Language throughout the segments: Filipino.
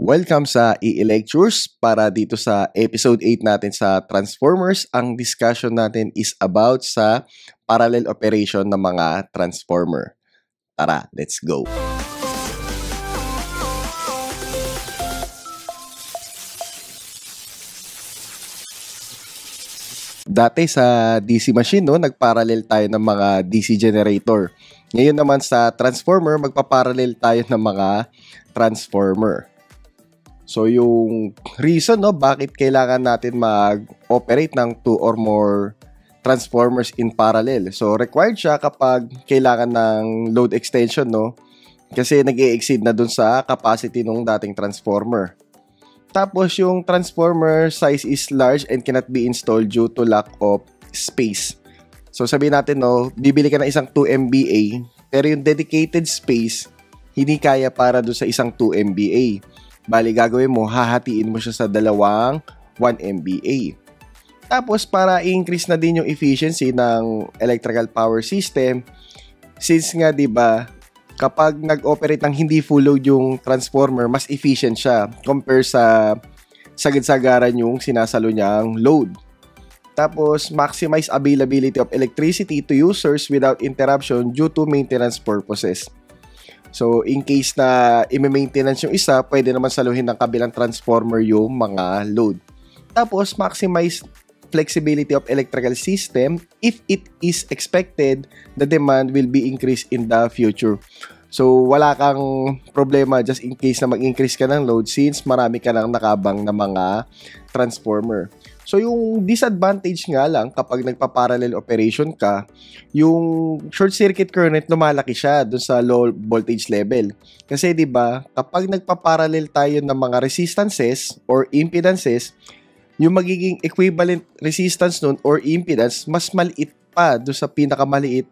Welcome sa EE Lectures. Para dito sa episode 8 natin sa Transformers, ang discussion natin is about sa parallel operation ng mga transformer. Tara, let's go! Dati sa DC machine, nagparallel tayo ng mga DC generator. Ngayon naman sa transformer, magpaparallel tayo ng mga transformer. So yung reason bakit kailangan natin mag-operate ng 2 or more transformers in parallel. So required siya kapag kailangan ng load extension, kasi nag-i-exceed na dun sa capacity ng dating transformer. Tapos yung transformer size is large and cannot be installed due to lack of space. So sabihin natin, bibili ka ng isang 2 MVA, pero yung dedicated space hindi kaya para dun sa isang 2 MVA. Bali, gagawin mo, hahatiin mo siya sa dalawang 1 MVA. Tapos, para i-increase na din yung efficiency ng electrical power system, since nga, kapag nag-operate ng hindi full load yung transformer, mas efficient siya compare sa sagad-sagaran yung sinasalo niyang load. Tapos, maximize availability of electricity to users without interruption due to maintenance purposes. So, in case na i-maintenance yung isa, pwede naman saluhin ng kabilang transformer yung mga load. Tapos, maximize flexibility of electrical system if it is expected the demand will be increased in the future. So, wala kang problema just in case na mag-increase ka ng load since marami ka nang nakabang na mga transformer. So, yung disadvantage nga lang kapag nagpa-parallel operation ka, yung short circuit current lumalaki siya dun sa low voltage level. Kasi kapag nagpa-parallel tayo ng mga resistances or impedances, yung magiging equivalent resistance nun or impedance, mas maliit pa dun sa pinakamaliit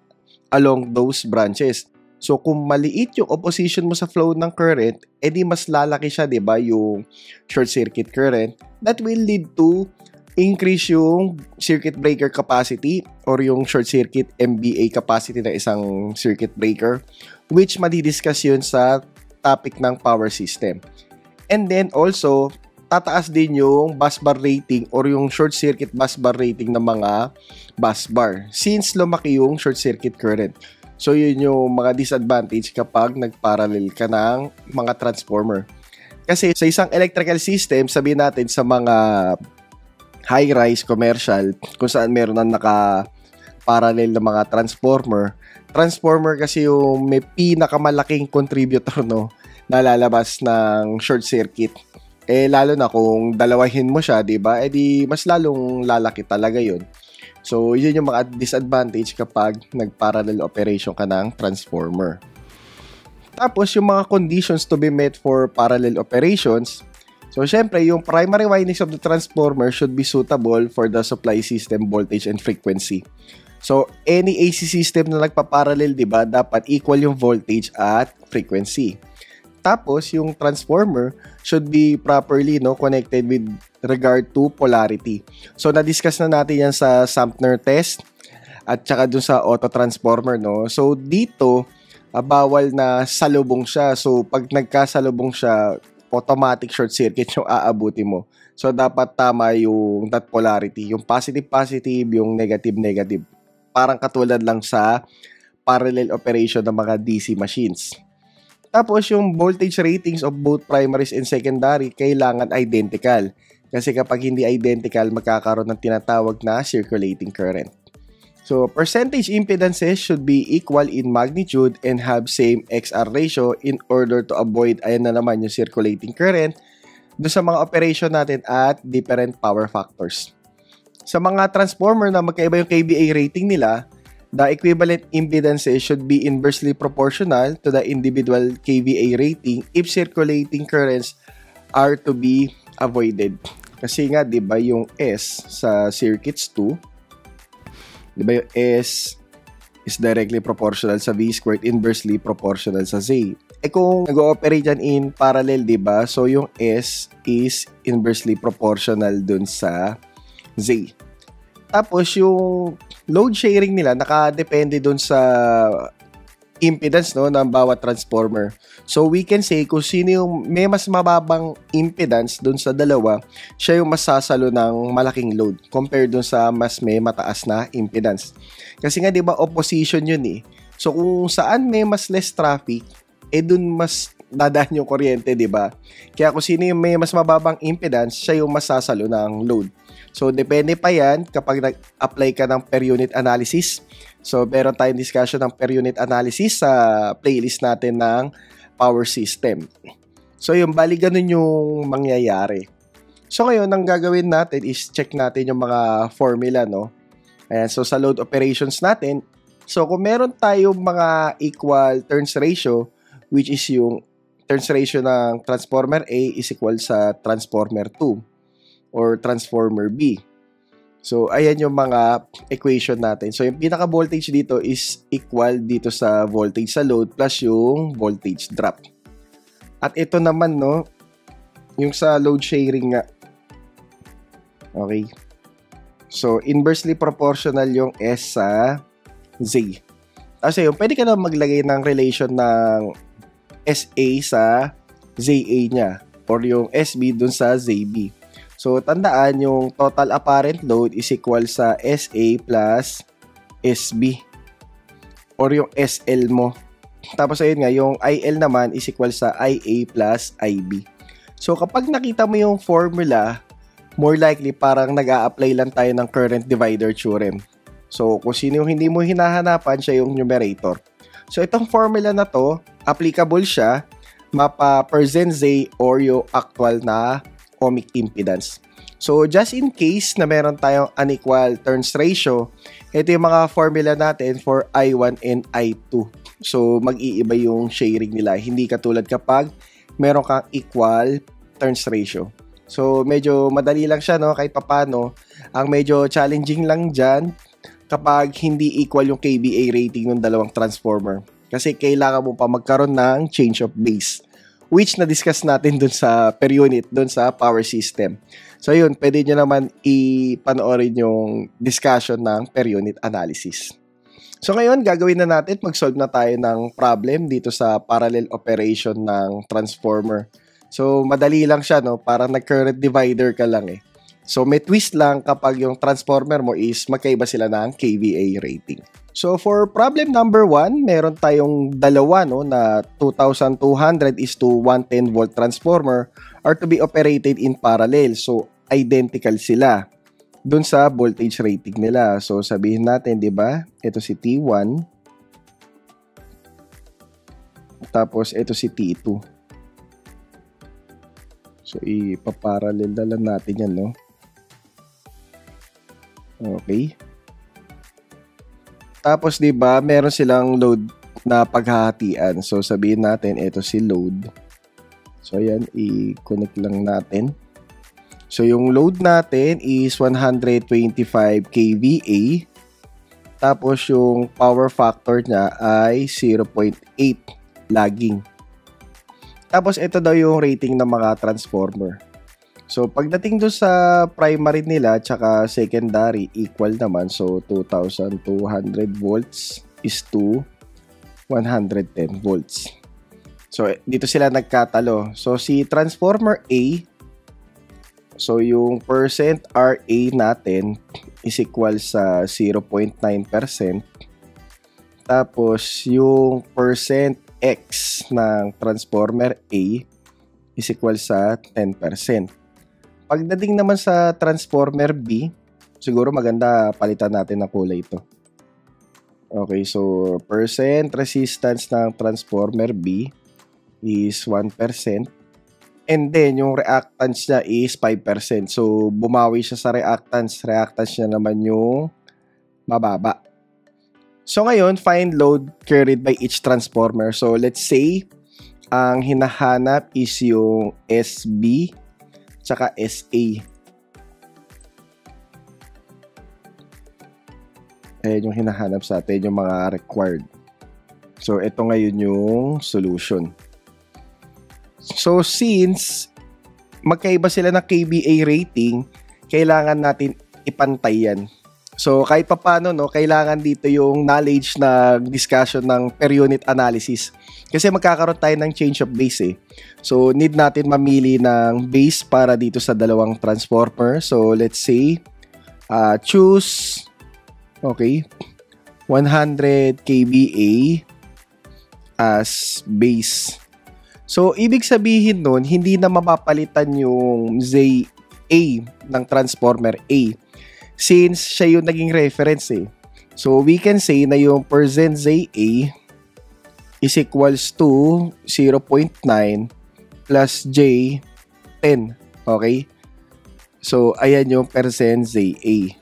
along those branches. So, kung maliit yung opposition mo sa flow ng current, edi mas lalaki siya, yung short circuit current. That will lead to increase yung circuit breaker capacity or yung short circuit MVA capacity ng isang circuit breaker, which madidiscuss yun sa topic ng power system. And then also, tataas din yung busbar rating or yung short circuit busbar rating ng mga busbar since lumaki yung short circuit current. So, yun yung mga disadvantage kapag nagparallel ka ng mga transformer. Kasi sa isang electrical system, sabihin natin sa mga high-rise commercial, kung saan meron na naka-parallel na mga transformer. Transformer kasi yung may pinakamalaking contributor, na lalabas ng short circuit. Lalo na kung dalawahin mo siya, edi mas lalong lalaki talaga yun. So, yun yung mga disadvantage kapag nag-parallel operation ka ng transformer. Tapos, yung mga conditions to be met for parallel operations. So, syempre, yung primary windings of the transformer should be suitable for the supply system voltage and frequency. So, any AC system na nagpa-parallel, dapat equal yung voltage at frequency. Tapos, yung transformer should be properly connected with regard to polarity. So, na-discuss na natin yan sa Sampner test at saka dun sa auto transformer, So, dito, bawal na salubong siya. So, pag nagkasalubong siya, automatic short circuit yung aabuti mo. So, dapat tama yung that polarity. Yung positive-positive, yung negative-negative. Parang katulad lang sa parallel operation ng mga DC machines. Tapos, yung voltage ratings of both primaries and secondary kailangan identical. Kasi kapag hindi identical, magkakaroon ng tinatawag na circulating current. So, percentage impedances should be equal in magnitude and have same XR ratio in order to avoid, ayan na naman yung circulating current, doon sa mga operation natin at different power factors. Sa mga transformer na magkaiba yung kVA rating nila, the equivalent impedances should be inversely proportional to the individual kVA rating if circulating currents are to be avoided. Kasi nga, yung S sa circuits 2, yung S is directly proportional sa V squared, inversely proportional sa Z. Kung nag-ooperate yan in parallel, so yung S is inversely proportional dun sa Z. Tapos yung load sharing nila nakadepende dun sa impedance no ng bawat transformer. So we can say kung sino yung may mas mababang impedance dun sa dalawa, siya yung masasalo ng malaking load compared dun sa mas may mataas na impedance. Kasi nga 'di ba opposition yun eh. So kung saan may mas less traffic, dun mas dadaan yung kuryente, 'di ba? Kaya kung sino yung may mas mababang impedance, siya yung masasalo ng load. So, depende pa yan kapag nag-apply ka ng per unit analysis. So, meron tayong discussion ng per unit analysis sa playlist natin ng power system. So, yung bali ganun yung mangyayari. So, ngayon, ang gagawin natin is check natin yung mga formula, no? Ayan, so, sa load operations natin, so, kung meron tayong mga equal turns ratio, which is yung turns ratio ng transformer A is equal sa transformer 2. Or transformer B. So, ayan yung mga equation natin. So, yung pinaka-voltage dito is equal dito sa voltage sa load plus yung voltage drop. At ito naman, no, yung sa load sharing nga. Okay. So, inversely proportional yung S sa Z. Kasi yung pwede ka na maglagay ng relation ng SA sa ZA niya or yung SB dun sa ZB. So, tandaan yung total apparent load is equal sa SA plus SB or yung SL mo. Tapos, ayun nga, yung IL naman is equal sa IA plus IB. So, kapag nakita mo yung formula, more likely parang nag-a-apply lang tayo ng current divider theorem. So, kung sino yung hindi mo hinahanapan, siya yung numerator. So, itong formula na to, applicable siya mapa percent Z or yung actual na ohmic impedance. So, just in case na meron tayong unequal turns ratio, ito yung mga formula natin for I1 and I2. So, mag-iiba yung sharing nila. Hindi katulad kapag meron kang equal turns ratio. So, medyo madali lang siya, no? Kahit papano. Ang medyo challenging lang dyan kapag hindi equal yung KVA rating ng dalawang transformer. Kasi kailangan mo pa magkaroon ng change of base, which na-discuss natin dun sa per unit, dun sa power system. So yun, pwede nyo naman ipanoorin yung discussion ng per unit analysis. So ngayon, gagawin na natin, mag-solve na tayo ng problem dito sa parallel operation ng transformer. So madali lang siya, no? Parang nag-current divider ka lang eh. So may twist lang kapag yung transformer mo is magkaiba sila ng KVA rating. So for problem number 1, meron tayong dalawa, no, na 2200 is to 110 volt transformer are to be operated in parallel. So identical sila dun sa voltage rating nila. So sabihin natin, 'di ba? Ito si T1. Tapos ito si T2. So ipaparallel na lang natin 'yan, no. Okay. Tapos 'di ba, meron silang load na paghahatian. So sabihin natin ito si load. So ayan, i-connect lang natin. So yung load natin is 125 kVA. Tapos yung power factor niya ay 0.8 lagging. Tapos ito daw yung rating ng mga transformer. So, pagdating doon sa primary nila tsaka secondary, equal naman. So, 2,200 volts is to 110 volts. So, dito sila nagkatalo. So, si transformer A, so yung percent RA natin is equal sa 0.9%. Tapos, yung percent X ng transformer A is equal sa 10%. Pagdating naman sa transformer B, siguro maganda palitan natin ng kulay ito. Okay, so percent resistance ng transformer B is 1%. And then, yung reactance niya is 5%. So, bumawi siya sa reactance. Reactance niya naman yung mababa. So, ngayon, find load carried by each transformer. So, let's say, ang hinahanap is yung SB tsaka SA. Ayan yung hinahanap sa atin, yung mga required. So, ito ngayon yung solution. So, since magkaiba sila ng KVA rating, kailangan natin ipantay yan. So, kahit papano, no, kailangan dito yung knowledge na discussion ng per unit analysis. Kasi magkakaroon tayo ng change of base eh. So, need natin mamili ng base para dito sa dalawang transformer. So, let's say, choose, okay, 100 kVA as base. So, ibig sabihin nun, hindi na mapapalitan yung ZA ng transformer A. Since siya yung naging reference eh. So, we can say na yung percent ZA is equals to 0.9 plus J10. Okay? So, ayan yung percent ZA.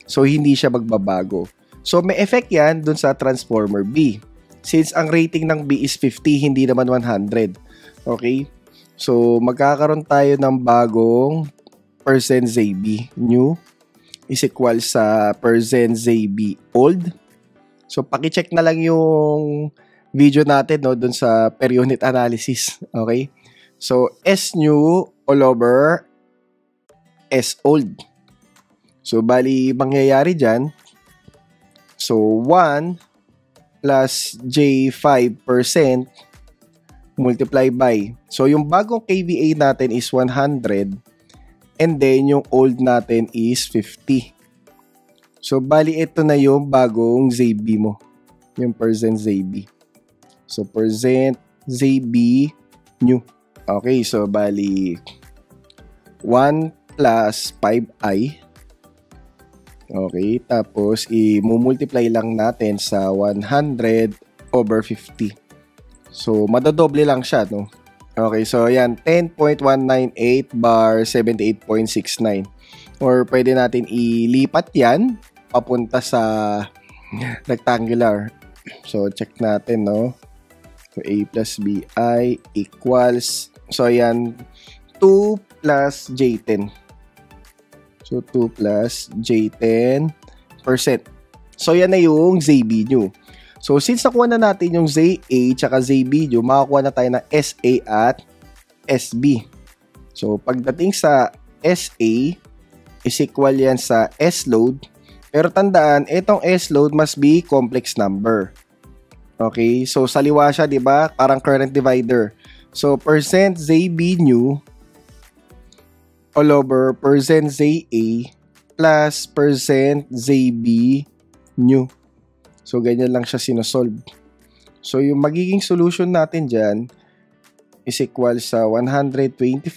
So, hindi siya magbabago. So, may effect yan dun sa transformer B. Since ang rating ng B is 50, hindi naman 100. Okay? So, magkakaroon tayo ng bagong percent ZB new is equal sa percent ZB old. So, paki-check na lang yung video natin no, dun sa per unit analysis. Okay? So, S new all over S old. So, bali, mangyayari dyan. So, 1 plus J5% multiply by. So, yung bagong kVA natin is 100. And then, yung old natin is 50. So, bali, ito na yung bagong ZB mo. Yung percent ZB. So, percent ZB new. Okay, so, bali, 1 plus 5i. Okay, tapos, i-multiply lang natin sa 100 over 50. So, madodoble lang siya, no? Okay, so yan, 10.198 bar 78.69. Or pwede natin ilipat yan papunta sa rectangular. So, check natin, no? So, A plus BI equals, so yan, 2 plus J10. So, 2 plus J10%. So, yan na yung ZB nyo. So, since nakuha na natin yung ZA tsaka ZB nyo, makakuha na tayo ng SA at SB. So, pagdating sa SA, is equal yan sa S load. Pero tandaan, itong S load must be complex number. Okay? So, saliwa siya, di ba? Parang current divider. So, percent ZB new all over percent ZA plus percent ZB new. So, ganyan lang siya sinosolve. So, yung magiging solution natin dyan is equal sa 125.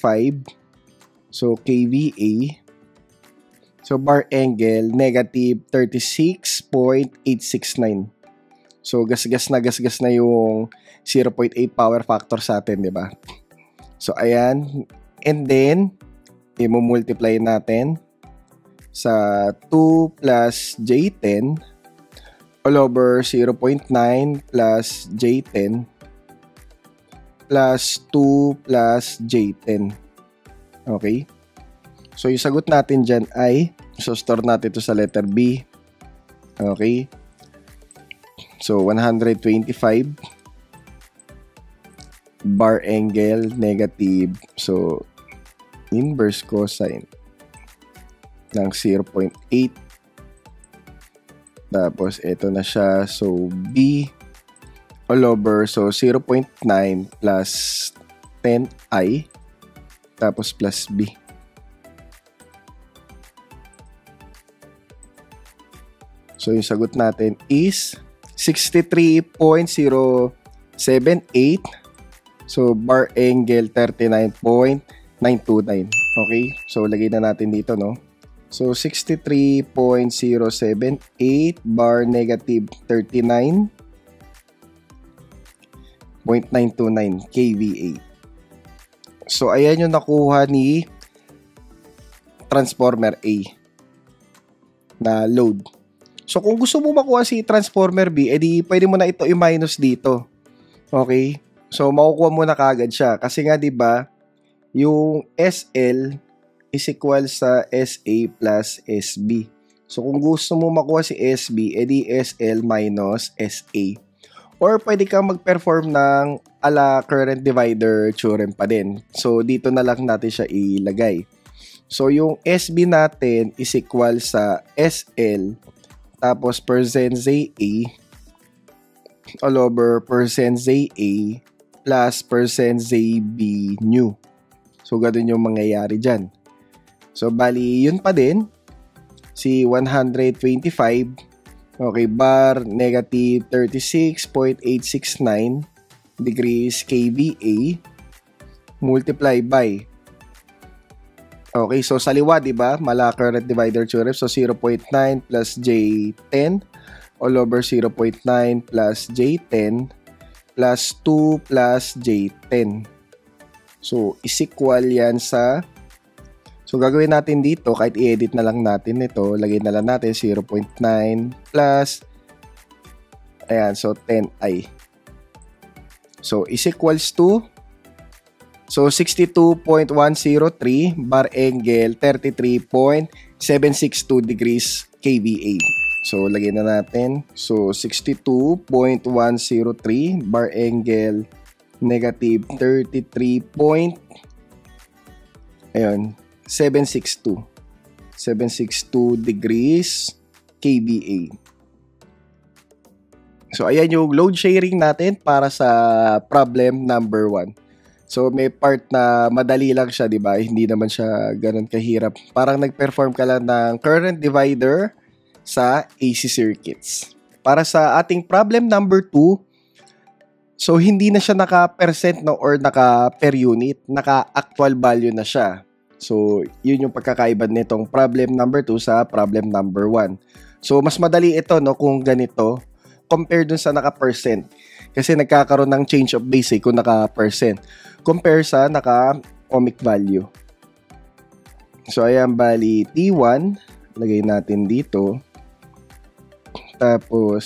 So, kVA. So, bar angle, negative 36.869. So, gasgas na yung 0.8 power factor sa atin, di ba? So, ayan. And then, i-multiply natin sa 2 plus J10 all over 0.9 plus J10 plus 2 plus J10. Okay? So, yung sagot natin dyan ay, so store natin ito sa letter B. Okay? So, 125 bar angle, negative. So, inverse cosine ng 0.8. Tapos, ito na siya. So, B all over. So, 0.9 plus 10i. Tapos, plus B. So, yung sagot natin is 63.078. So, bar angle 39.929. Okay? So, lagay na natin dito, no? So, 63.078 bar negative 39.929 kVA. So, ayan yung nakuha ni transformer A na load. So, kung gusto mo makuha si transformer B, edi pwede mo na ito i-minus dito. Okay? So, makukuha mo na kagad siya. Kasi nga, di ba, yung SL is equal sa SA plus SB. So, kung gusto mo makuha si SB, edi SL minus SA. Or pwede kang mag-perform ng ala current divider theorem pa din. So, dito na lang natin siya ilagay. So, yung SB natin is equal sa SL tapos percent ZA all over percent ZA plus percent ZB new. So, ganun yung mangyayari dyan. So, bali, yun pa din. Si 125, okay, bar negative 36.869 degrees kVA multiply by, okay, so sa liwa, diba, mala current divider theorem, so 0.9 plus J10 all over 0.9 plus J10 plus 2 plus J10. So, is equal yan sa, so gagawin natin dito, kahit i-edit na lang natin ito, lagay na lang natin 0.9 plus, ayan, so 10i. So, is equals to, so 62.103 bar angle 33.762 degrees kVA. So, lagay na natin. So, 62.103 bar angle negative 33 point, ayun, 762 degrees kVA. So, ayan yung load sharing natin para sa problem number 1. So, may part na madali lang siya, di ba? Hindi naman siya ganun kahirap. Parang nag-perform ka lang ng current divider sa AC circuits. Para sa ating problem number 2, so hindi na siya naka-percent no, or naka-per unit. Naka-actual value na siya. So, yun yung pagkakaiba nitong problem number 2 sa problem number 1. So, mas madali ito no, kung ganito compare dun sa naka-percent. Kasi nagkakaroon ng change of base kung naka-percent. Compare sa naka-ohmic value. So, ayan, bali T1. Lagay natin dito. Tapos,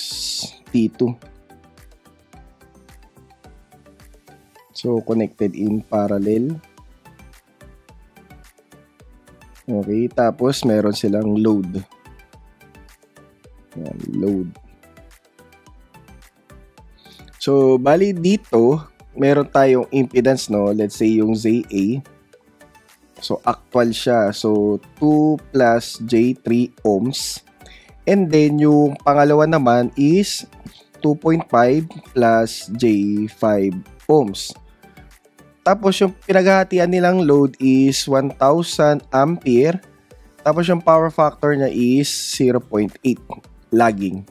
T2. So, connected in parallel. Okay, tapos meron silang load. Ayan, load. So, bali dito, meron tayong impedance, no? Let's say yung ZA. So, actual siya. So, 2 plus J3 ohms. And then, yung pangalawa naman is 2.5 plus J5 ohms. Tapos, yung pinaghahatian nilang load is 1,000 ampere. Tapos, yung power factor niya is 0.8 lagging.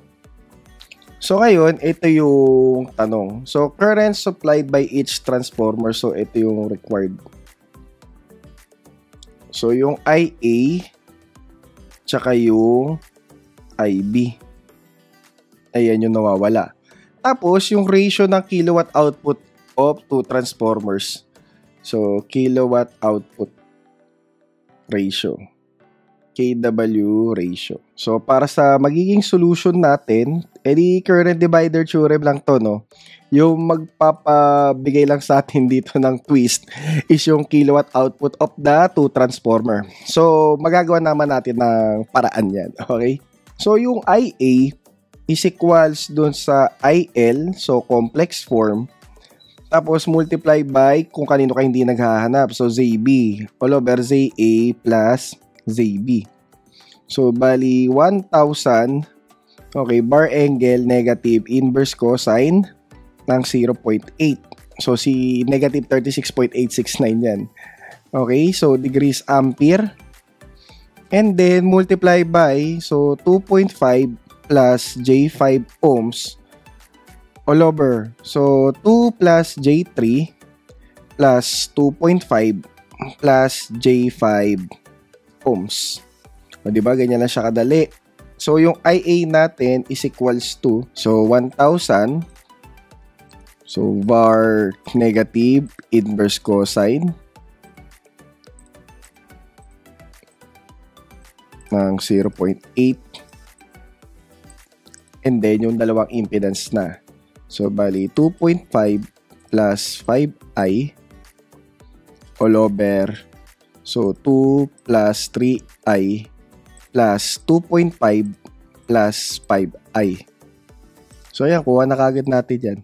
So, ngayon, ito yung tanong. So, current supplied by each transformer. So, ito yung required. So, yung IA, tsaka yung IB. Ayan yung nawawala. Tapos, yung ratio ng kilowatt output of two transformers. So, kilowatt output ratio. KW ratio. So, para sa magiging solution natin, edi current divider theorem lang to, no? Yung magpapabigay lang sa atin dito ng twist is yung kilowatt output of the two transformer. So, magagawa naman natin ng paraan yan. Okay? So, yung IA is equals dun sa IL, so complex form. Tapos, multiply by kung kanino ka hindi naghahanap. So, ZB all over ZA plus ZB. So, bali 1,000, okay, bar angle negative inverse cosine ng 0.8. So, si negative 36.869 yan. Okay, so degrees ampere. And then, multiply by, so 2.5 plus J5 ohms all over. So, 2 plus J3 plus 2.5 plus J5 ohms. O, diba? Ganyan lang siya kadali. So, yung IA natin is equals to, so, 1,000. So, var negative inverse cosine ng 0.8. And then, yung dalawang impedance na. So, bali, 2.5 plus 5i all over, so, 2 plus 3i plus 2.5 plus 5i. So, ayan, kuha na kagad natin yan.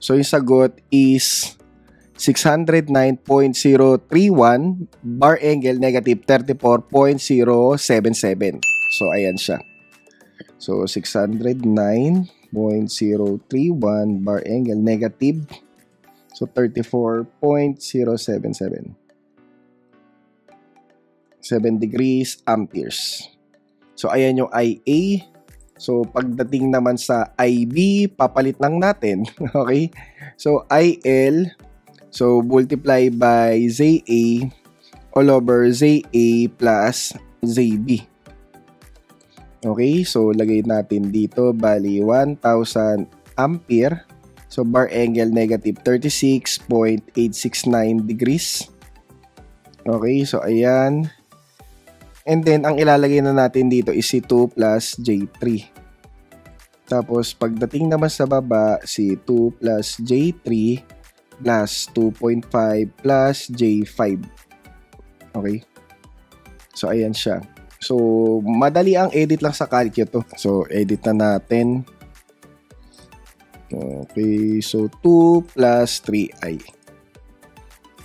So, yung sagot is 609.031, bar angle negative 34.077. So ayan siya. So 609.031 bar angle negative, so 34.077. 7 degrees amperes. So ayan yung IA. So pagdating naman sa IB, papalit lang natin. Okay? So IL, so multiply by ZA all over ZA plus ZB. Okay? So lagay natin dito, bali 1,000 ampere. So bar angle negative 36.869 degrees. Okay? So ayan. And then, ang ilalagay na natin dito is si 2 plus J3. Tapos, pagdating naman sa baba, si 2 plus J3 plus 2.5 plus J5. Okay? So, ayan siya. So, madali ang edit lang sa Calcio to. So, edit na natin. Okay. So, 2 plus 3i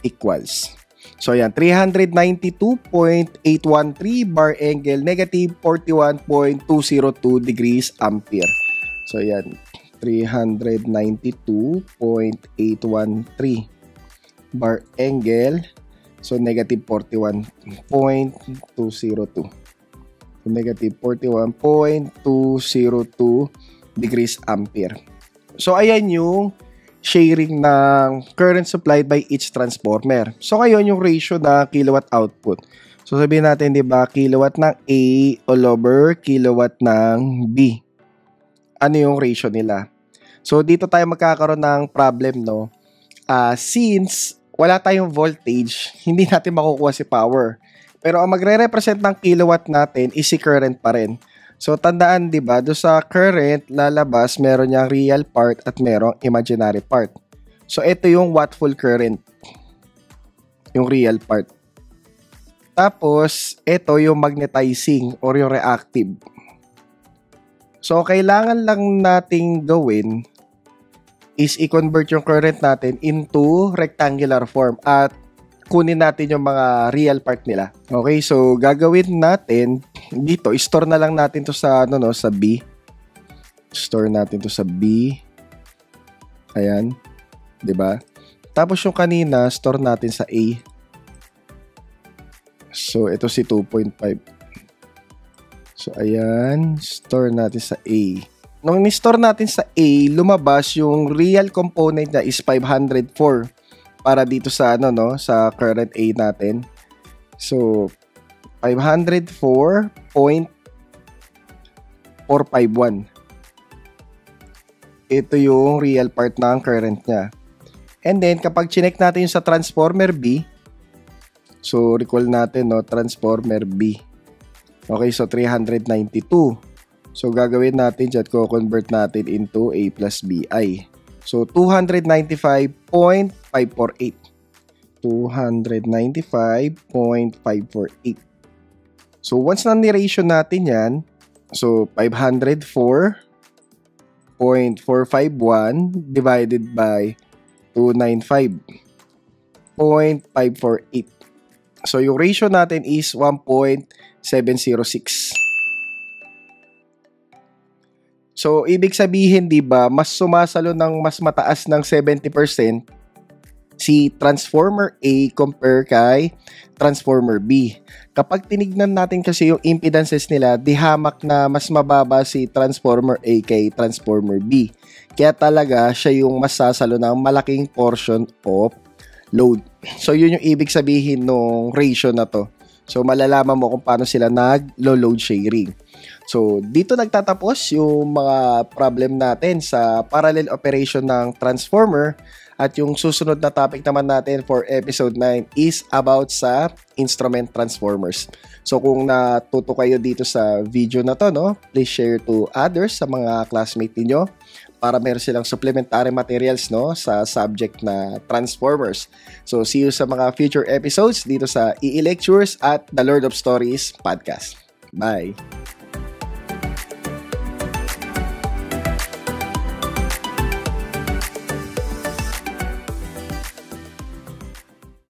equals. So, ayan, 392.813 bar angle, negative 41.202 degrees ampere. So, ayan, 392.813 bar angle, so negative 41.202. So, negative 41.202 degrees ampere. So, ayan yung sharing ng current supplied by each transformer. So, ngayon yung ratio na kilowatt output. So, sabihin natin, di ba, kilowatt ng A all over kilowatt ng B. Ano yung ratio nila? So, dito tayo magkakaroon ng problem, no? Since wala tayong voltage, hindi natin makukuha si power. Pero ang magre-represent ng kilowatt natin is si current pa rin. So, tandaan, di ba, doon sa current, lalabas, meron niyang real part at merong imaginary part. So, ito yung wattful current. Yung real part. Tapos, ito yung magnetizing or yung reactive. So, kailangan lang nating gawin is i-convert yung current natin into rectangular form at kunin natin yung mga real part nila. Okay, so gagawin natin dito, store na lang natin to sa sa B. Store natin to sa B. Ayan, 'di ba? Tapos yung kanina, store natin sa A. So ito si 2.5. So ayan, store natin sa A. Nung ni-store natin sa A, lumabas yung real component niya is 504. Para dito sa sa current A natin. So 504.451. Ito yung real part ng current niya. And then kapag chinek natin yung sa transformer B, so recall natin transformer B. Okay, so 392. So gagawin natin diyan, ko-convert natin into A plus BI. So, 295.548. 295.548. So, once na ni-ratio natin yan, so, 504.451 divided by 295.548. So, yung ratio natin is 1.706. So, ibig sabihin, di ba, mas sumasalo ng mas mataas ng 70% si Transformer A compare kay Transformer B. Kapag tinignan natin kasi yung impedances nila, dihamak na mas mababa si Transformer A kay Transformer B. Kaya talaga siya yung mas sasalo ng malaking portion of load. So, yun yung ibig sabihin ng ratio na to. So, malalaman mo kung paano sila nag-load sharing. So, dito nagtatapos yung mga problem natin sa parallel operation ng transformer. At yung susunod na topic naman natin for episode 9 is about sa instrument transformers. So, kung natuto kayo dito sa video na to, please share to others, sa mga classmate niyo, para meron silang supplementary materials sa subject na transformers. So, see you sa mga future episodes dito sa EE Lectures at The Lord of Stories podcast. Bye!